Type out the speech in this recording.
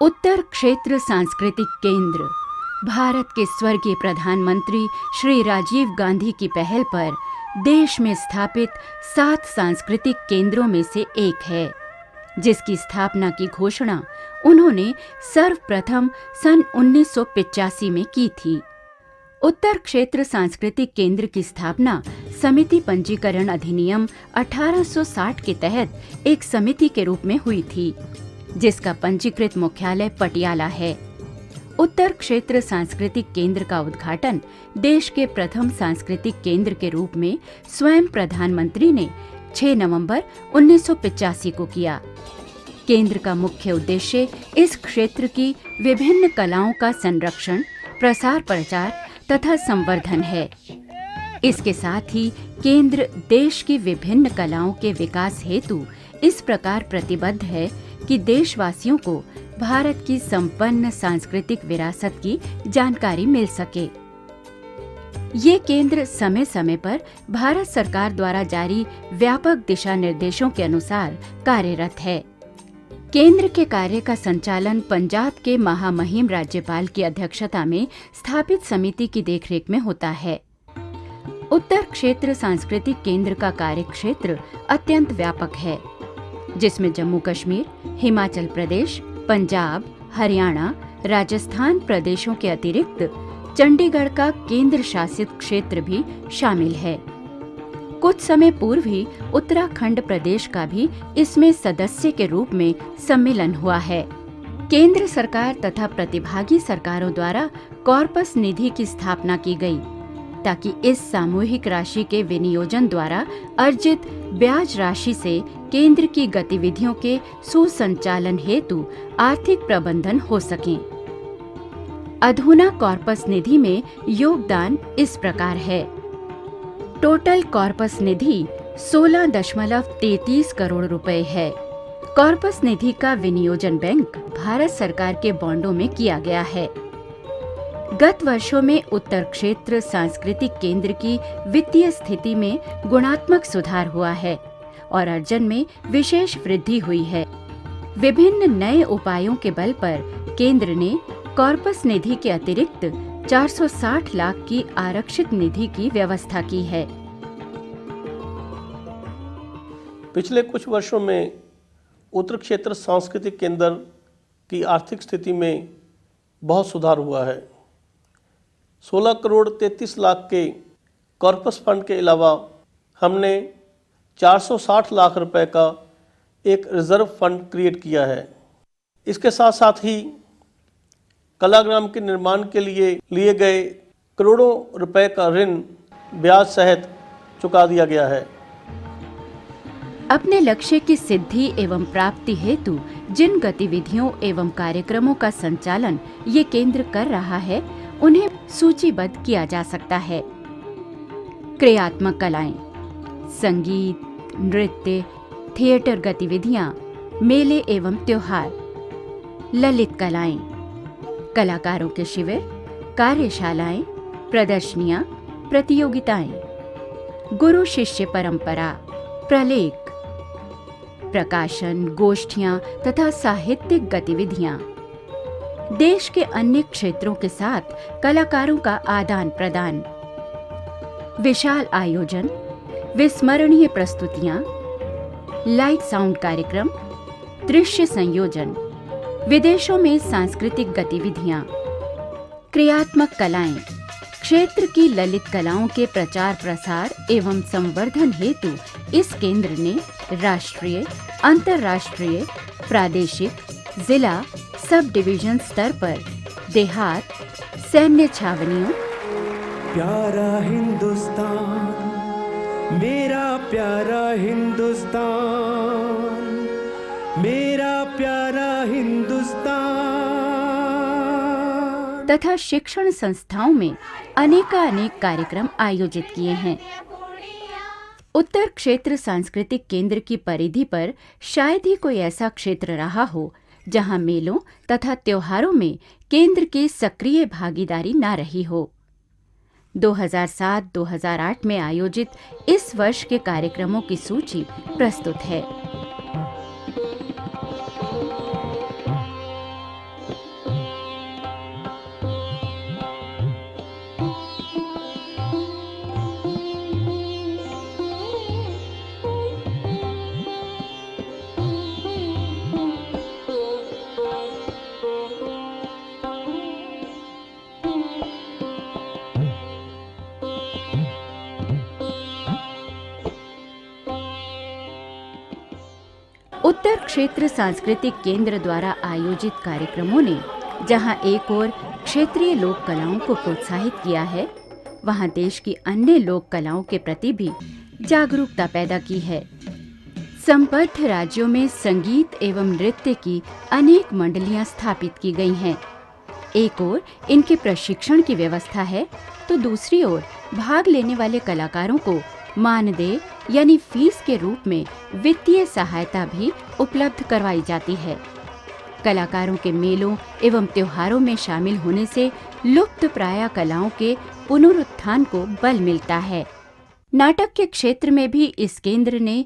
उत्तर क्षेत्र सांस्कृतिक केंद्र भारत के स्वर्गीय प्रधानमंत्री श्री राजीव गांधी की पहल पर देश में स्थापित 7 सांस्कृतिक केंद्रों में से एक है, जिसकी स्थापना की घोषणा उन्होंने सर्वप्रथम सन 1985 में की थी। उत्तर क्षेत्र सांस्कृतिक केंद्र की स्थापना समिति पंजीकरण अधिनियम 1860 के तहत एक समिति के रूप में हुई थी, जिसका पंजीकृत मुख्यालय पटियाला है। उत्तर क्षेत्र सांस्कृतिक केंद्र का उद्घाटन देश के प्रथम सांस्कृतिक केंद्र के रूप में स्वयं प्रधानमंत्री ने 6 नवंबर 1985 को किया। केंद्र का मुख्य उद्देश्य इस क्षेत्र की विभिन्न कलाओं का संरक्षण, प्रसार प्रचार तथा संवर्धन है। इसके साथ ही केंद्र देश की विभिन्न कलाओं के विकास हेतु इस प्रकार प्रतिबद्ध है कि देशवासियों को भारत की संपन्न सांस्कृतिक विरासत की जानकारी मिल सके। ये केंद्र समय समय पर भारत सरकार द्वारा जारी व्यापक दिशा निर्देशों के अनुसार कार्यरत है। केंद्र के कार्य का संचालन पंजाब के महामहिम राज्यपाल की अध्यक्षता में स्थापित समिति की देखरेख में होता है। उत्तर क्षेत्र सांस्कृतिक केंद्र का कार्यक्षेत्र अत्यंत व्यापक है, जिसमें जम्मू कश्मीर, हिमाचल प्रदेश, पंजाब, हरियाणा, राजस्थान प्रदेशों के अतिरिक्त चंडीगढ़ का केंद्र शासित क्षेत्र भी शामिल है। कुछ समय पूर्व ही उत्तराखंड प्रदेश का भी इसमें सदस्य के रूप में सम्मिलन हुआ है। केंद्र सरकार तथा प्रतिभागी सरकारों द्वारा कॉर्पस निधि की स्थापना की गई, ताकि इस सामूहिक राशि के विनियोजन द्वारा अर्जित ब्याज राशि से केंद्र की गतिविधियों के सुसंचालन हेतु आर्थिक प्रबंधन हो सके। अधुना कॉर्पस निधि में योगदान इस प्रकार है। टोटल कॉर्पस निधि 16.33 करोड़ रुपए है। कॉर्पस निधि का विनियोजन बैंक भारत सरकार के बॉन्डों में किया गया है। गत वर्षों में उत्तर क्षेत्र सांस्कृतिक केंद्र की वित्तीय स्थिति में गुणात्मक सुधार हुआ है और अर्जन में विशेष वृद्धि हुई है। विभिन्न नए उपायों के बल पर केंद्र ने कॉर्पस निधि के अतिरिक्त 460 लाख की आरक्षित निधि की व्यवस्था की है। पिछले कुछ वर्षों में उत्तर क्षेत्र सांस्कृतिक केंद्र की आर्थिक स्थिति में बहुत सुधार हुआ है। 16 करोड़ 33 लाख के कॉर्पस फंड के अलावा हमने 460 लाख रुपए का एक रिजर्व फंड क्रिएट किया है। इसके साथ साथ ही कलाग्राम के निर्माण के लिए गए करोड़ों रुपए का ऋण ब्याज सहित चुका दिया गया है। अपने लक्ष्य की सिद्धि एवं प्राप्ति हेतु जिन गतिविधियों एवं कार्यक्रमों का संचालन ये केंद्र कर रहा है, उन्हें सूचीबद्ध किया जा सकता है। क्रियात्मक कलाएं, संगीत, नृत्य, थिएटर गतिविधियां, मेले एवं त्योहार, ललित कलाएं, कलाकारों के शिविर, कार्यशालाएं, प्रदर्शनियां, प्रतियोगिताएं, गुरु शिष्य परंपरा, प्रलेख, प्रकाशन, गोष्ठियां तथा साहित्यिक गतिविधियां, देश के अन्य क्षेत्रों के साथ कलाकारों का आदान प्रदान, विशाल आयोजन, विस्मरणीय प्रस्तुतियां, लाइट साउंड कार्यक्रम, दृश्य संयोजन, विदेशों में सांस्कृतिक गतिविधियां, क्रियात्मक कलाएं, क्षेत्र की ललित कलाओं के प्रचार प्रसार एवं संवर्धन हेतु इस केंद्र ने राष्ट्रीय, अंतर्राष्ट्रीय, प्रादेशिक, जिला, सब डिवीजन स्तर पर देहात, सैन्य छावनियों, प्यारा हिंदुस्तान, मेरा प्यारा हिंदुस्तान, मेरा प्यारा हिंदुस्तान तथा शिक्षण संस्थाओं में अनेक कार्यक्रम आयोजित किए हैं। उत्तर क्षेत्र सांस्कृतिक केंद्र की परिधि पर शायद ही कोई ऐसा क्षेत्र रहा हो जहां मेलों तथा त्योहारों में केंद्र की सक्रिय भागीदारी न रही हो। 2007-2008 में आयोजित इस वर्ष के कार्यक्रमों की सूची प्रस्तुत है। उत्तर क्षेत्र सांस्कृतिक केंद्र द्वारा आयोजित कार्यक्रमों ने जहां एक ओर क्षेत्रीय लोक कलाओं को प्रोत्साहित किया है, वहां देश की अन्य लोक कलाओं के प्रति भी जागरूकता पैदा की है। संबद्ध राज्यों में संगीत एवं नृत्य की अनेक मंडलियां स्थापित की गई हैं। एक ओर इनके प्रशिक्षण की व्यवस्था है, तो दूसरी ओर भाग लेने वाले कलाकारों को मानदेय यानी फीस के रूप में वित्तीय सहायता भी उपलब्ध करवाई जाती है। कलाकारों के मेलों एवं त्योहारों में शामिल होने से लुप्तप्राय कलाओं के पुनरुत्थान को बल मिलता है। नाटक के क्षेत्र में भी इस केंद्र ने